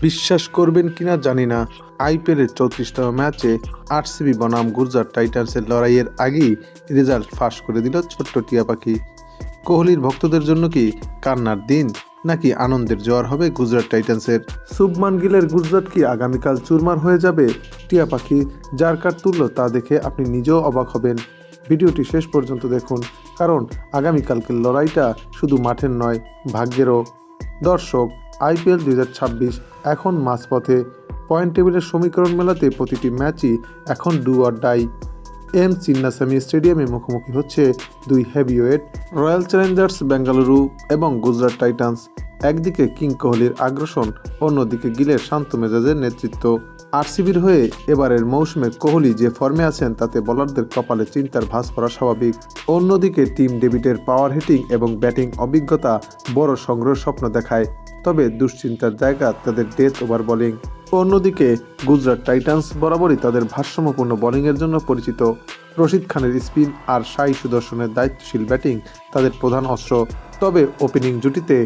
বিশ্বাস করবেন কিনা জানি না, আইপিএলের 34তম ম্যাচে আরসিবি বনাম গুজরাট টাইটান্সের লড়াইয়ের আগেই রেজাল্ট ফাঁস করে দিল ছোট্ট টিয়া পাখি। কোহলির ভক্তদের জন্য কি কান্নার দিন, নাকি আনন্দের জোয়ার হবে গুজরাট টাইটান্সের? শুভমান গিলের গুজরাট কি আগামীকাল চুরমার হয়ে যাবে? টিয়া পাখি যার কার্ড তুলল তা দেখে আপনি নিজেও অবাক হবেন। ভিডিওটি শেষ পর্যন্ত দেখুন, কারণ আগামীকালকের লড়াইটা শুধু মাঠের নয়, ভাগ্যেরও। দর্শক, আইপিএল 2026 এখন মাঝপথে। পয়েন্ট টেবিলের সমীকরণ মেলাতে প্রতিটি ম্যাচই এখন do or die. M Chinnaswamy স্টেডিয়ামে মুখোমুখি হচ্ছে দুই হেভিওয়েট, রয়্যাল চ্যালেঞ্জার্স বেঙ্গালুরু এবং গুজরাট টাইটান্স। একদিকে কিং কোহলির আগ্রাসন, অন্যদিকে গিলের শান্ত মেজাজের নেতৃত্ব। আরসিবির হয়ে এবারের মৌসুমে কোহলি যে ফর্মে আছেন তাতে বোলারদের কপালে চিন্তার ভাঁজ পড়া স্বাভাবিক। অন্যদিকে টিম ডেভিডের পাওয়ার হিটিং এবং ব্যাটিং অভিজ্ঞতা বড় সংগ্রহের স্বপ্ন দেখায়, তবে দুশ্চিন্তার জায়গা তাদের ডেথ ওভার বোলিং। অন্যদিকে গুজরাট টাইটান্স বরাবরই তাদের ভারসাম্যপূর্ণ বোলিংয়ের জন্য পরিচিত। রশিদ খানের স্পিন আর সাই সুদর্শনের দায়িত্বশীল ব্যাটিং তাদের প্রধান অস্ত্র। তবে ওপেনিং জুটিতে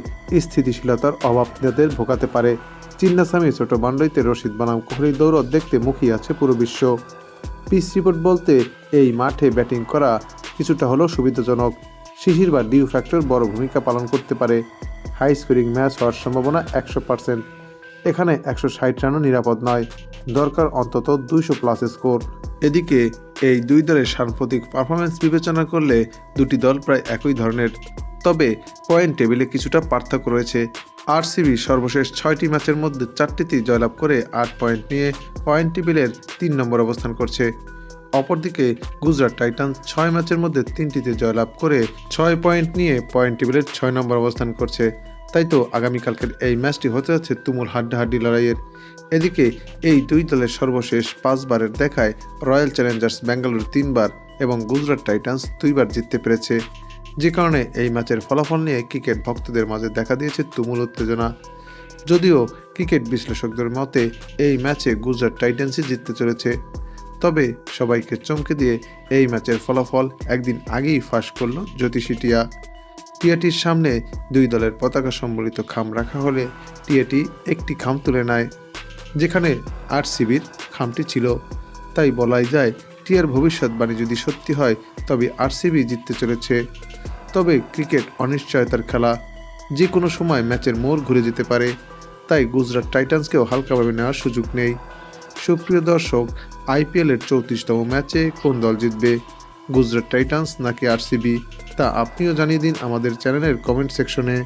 স্থিতিশীলতার অভাব তাদের ভোগাতে পারে। চিন্নাস্বামী ছোট বান্ডইতে রশিদ বনাম কোহলির দৌড় দেখতে মুখিয়ে আছে পুরো বিশ্ব। পিচ রিপোর্ট বলতে এই মাঠে ব্যাটিং করা কিছুটা হলেও সুবিধাজনক। শিশির বা ডিউ ফ্যাক্টর বড় ভূমিকা পালন করতে পারে। হাই স্কোরিং ম্যাচ হওয়ার সম্ভাবনা 100%। এখানে 160 রানও নিরাপদ নয়, দরকার অন্তত 200+ স্কোর। এদিকে এই দুই দলের সাম্প্রতিক পারফরম্যান্স বিবেচনা করলে দুটি দল প্রায় একই ধরনের, তবে পয়েন্ট টেবিলে কিছুটা পার্থক্য রয়েছে। আরসিবি সর্বশেষ 6টি ম্যাচের মধ্যে 4টিতেই জয়লাভ করে 8 পয়েন্ট নিয়ে পয়েন্ট টেবিলের 3 নম্বর অবস্থান করছে। অপরদিকে গুজরাট টাইটান্স 6 ম্যাচের মধ্যে 3টিতে জয়লাভ করে 6 পয়েন্ট নিয়ে পয়েন্ট টেবিলের 6 নম্বর অবস্থান করছে। তাই তো আগামীকালকের এই ম্যাচটি হতে যাচ্ছে তুমুল হাড্ডাহাড্ডি লড়াইয়ের। এদিকে এই দুই দলের সর্বশেষ 5 বারের দেখায় রয়্যাল চ্যালেঞ্জার্স বেঙ্গালুরু 3 বার এবং গুজরাট টাইটান্স 2 বার জিততে পেরেছে, যে কারণে এই ম্যাচের ফলাফল নিয়ে ক্রিকেট ভক্তদের মাঝে দেখা দিয়েছে তুমুল উত্তেজনা। যদিও ক্রিকেট বিশ্লেষকদের মতে এই ম্যাচে গুজরাট টাইটান্সই জিততে চলেছে, তবে সবাইকে চমকে দিয়ে এই ম্যাচের ফলাফল একদিন আগেই ফাঁস করল জ্যোতিষী টিয়া। টিয়াটির সামনে দুই দলের পতাকা সম্বলিত খাম রাখা হলে টিয়াটি একটি খাম তুলে নেয়, যেখানে আরসিবির খামটি ছিল। তাই বলাই যায় টিয়ার ভবিষ্যৎবাণী যদি সত্যি হয় তবে আরসিবি জিততে চলেছে। তবে ক্রিকেট অনিশ্চয়তার খেলা, যে কোনো সময় ম্যাচের মোড় ঘুরে যেতে পারে, তাই গুজরাট টাইটান্সকেও হালকাভাবে নেওয়ার সুযোগ নেই। সুপ্রিয় দর্শক, আইপিএলের 34তম ম্যাচে কোন দল জিতবে, গুজরাট টাইটান্স নাকি আরসিবি, তা আপনিও জানিয়ে দিন আমাদের চ্যানেলের কমেন্ট সেকশনে।